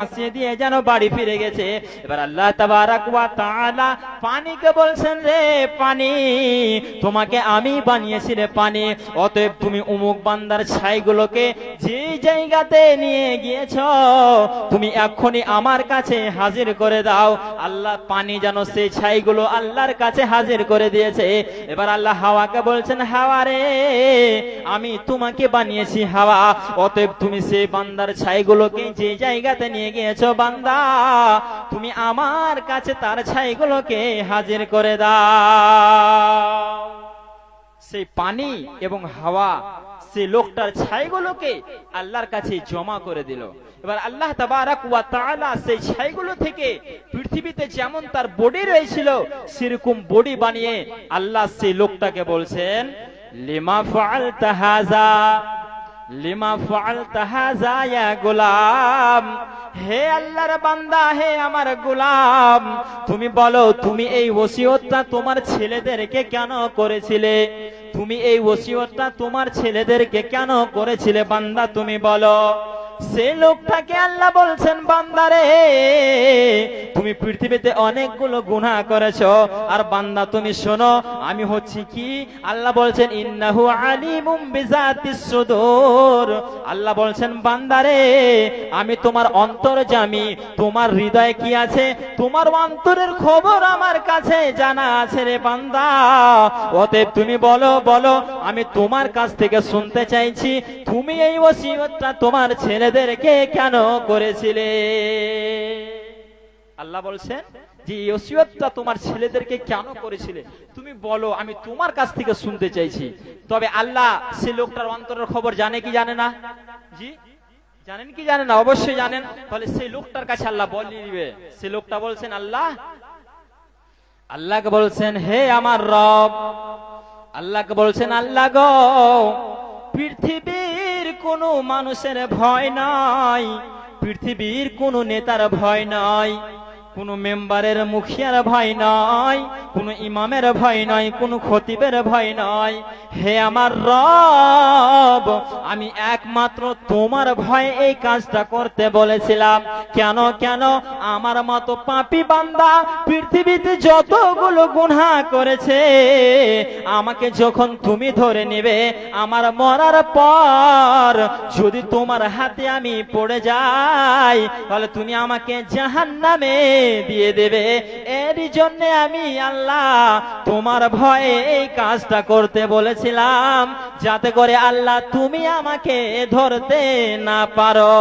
ভাসিয়ে দিয়ে যেন বাড়ি ফিরে গেছে। এবার আল্লাহ তাবারাক ওয়া তাআলা পানিকে বলছেন, রে পানি, তোমাকে আমি বানিয়েছি রে পানি, অতএব তুমি অমুক বান্দার ছাইগুলোকে যে জায়গাতে নিয়ে গিয়েছো তুমি এখনই আমার কাছে হাজির করে দাও। আল্লাহ পানি যেন সেই ছাইগুলো আল্লাহর কাছে হাজির করে দিয়েছে। এবার আল্লাহ হাওয়াকে বলছেন, হাওয়া রে, আমি তোমাকে বানিয়েছি হাওয়া, অতএব তুমি সেই বান্দার ছাইগুলোকে যে জায়গাতে নিয়ে গিয়েছো বান্দা, তুমি আমার কাছে তার ছাইগুলোকে হাজির করে দাও। সেই পানি এবং হাওয়া সেই লোকটার ছাইগুলোকে আল্লাহর কাছে জমা করে দিল। এবার আল্লাহ তাবারাক ওয়া তাআলা সেই ছাইগুলো থেকে পৃথিবীতে যেমন তার বডি রয়েছিল সেরকম বডি বানিয়ে আল্লাহ সেই লোকটাকে বলছেন, লিমা ফাআলতা হাযা, লিমা ফাআলতা হাযা ইয়া গোলাম, হে আল্লাহর বান্দা, হে আমার গোলাম, তুমি বলো তুমি এই ওসিয়তটা তোমার ছেলেদেরকে কেন করেছিলে? তুমি এই ওসিয়তটা তোমার ছেলেদেরকে কেন করেছিলে বান্দা, তুমি বলো। সেই লোকটাকে আল্লাহ বলছেন, বান্দারে, তুমি পৃথিবীতে অনেকগুলো গুনাহ করেছো, আর বান্দা তুমি শোনো, আমি হচ্ছি কি, আল্লাহ বলছেন ইন্নাহু আলিমুম বিজাতিস সুদূর, আল্লাহ বলছেন বান্দারে, আমি তোমার অন্তর্যামী, তোমার হৃদয়ে কি আছে, তোমার অন্তরের খবর আমার কাছে জানা আছে রে বান্দা, অতএব তুমি বলো, বলো, আমি তোমার কাছ থেকে শুনতে চাইছি, তুমি এই ওসিয়তটা তোমার ছেলেদেরকে কেন করেছিলে? আল্লাহ বলছেন যে এই ওসিয়তটা তোমার ছেলেদেরকে কেন করেছিলে তুমি বলো, আমি তোমার কাছ থেকে শুনতে চাইছি। তবে আল্লাহ সেই লোকটার অন্তরের খবর জানে কি জানে না? জি জানেন কি জানেন না? অবশ্যই জানেন। তাহলে সেই লোকটার কাছে আল্লাহ বলিয়ে দিবে। সেই লোকটা বলছেন, আল্লাহ, আল্লাহকে বলছেন, হে আমার রব, আল্লাহকে বলছেন, আল্লাহ গো, পৃথিবীর কোনো মানুষের ভয় নাই, পৃথিবীর কোনো নেতার ভয় নাই, কোনো মেম্বারের মুখিয়ার ভয় নয়, কোনো ইমামের ভয় নয়, কোনো খতিবের ভয় নয়, হে আমার রব, আমি একমাত্র তোমার ভয়ে এই কাজটা করতে বলেছিলাম। কেন কেন? আমার মতো পাপী বান্দা পৃথিবীতে যতগুলো গুনাহ করেছে, আমাকে যখন তুমি ধরে নেবে, আমার মরার পর যদি তোমার হাতে আমি পড়ে যাই, তাহলে তুমি আমাকে জাহান্নামে দিয়ে দেবে। এরই জন্য আমি আল্লাহ তোমার ভয়ে এই কাজটা করতে বলেছিলাম, যাতে করে আল্লাহ তুমি আমাকে ধরতে না পারো।